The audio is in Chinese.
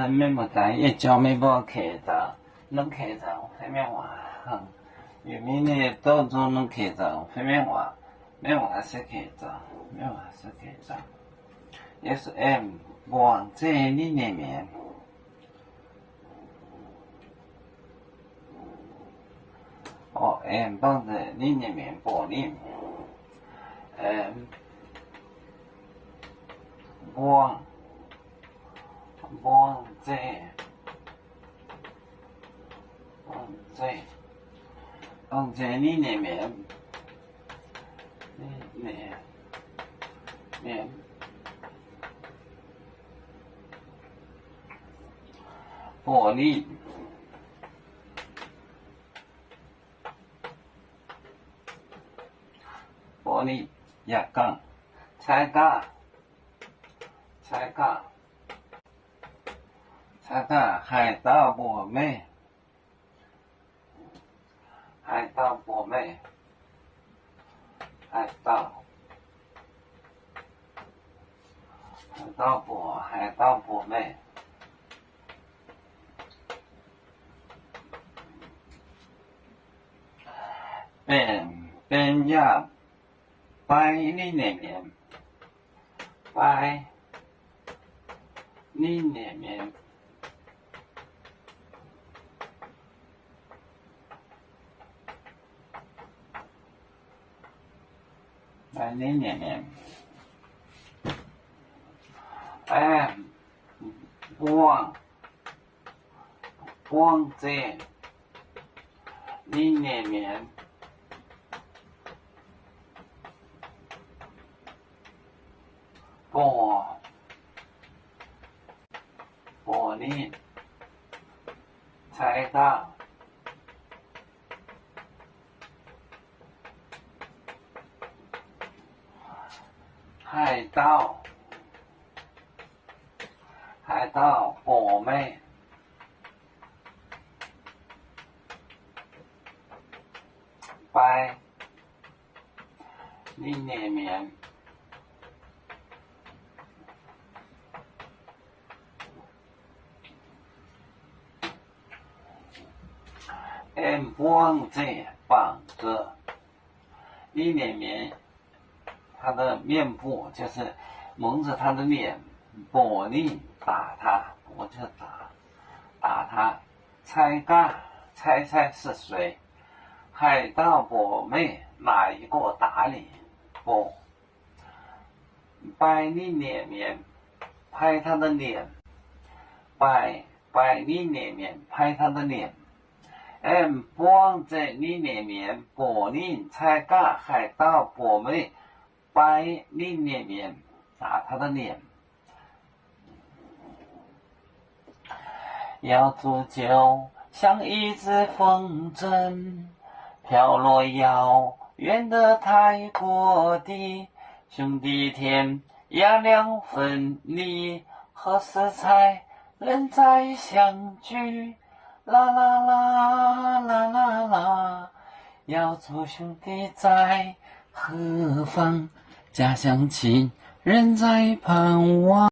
免无知，一朝没无客着，拢客着，啥物话？有名的到处拢客着，啥物话？免话说客着，免话说客着。也是往这里面，帮着里面玻璃，往这里面，玻璃，压杠，菜架，海盗博美，海盗博美，海盗博美。边呀，白里面，白里面，白里面，光这里面。玻璃，菜架，海盗博美，白里面。光这绑着里面，他的面部就是蒙着他的脸，玻璃打他，我就打他。猜是谁？海盗博美哪一个打你？不，白里面拍他的脸，白里面拍他的脸。光在里面，玻璃菜架，海盗博美，白里面打他的脸。要煮酒，像一只风筝，飘落遥远的泰国地。兄弟天涯两分离，何时才能再相聚？啦啦啦啦啦啦，要做兄弟在何方？家乡亲人在盼望。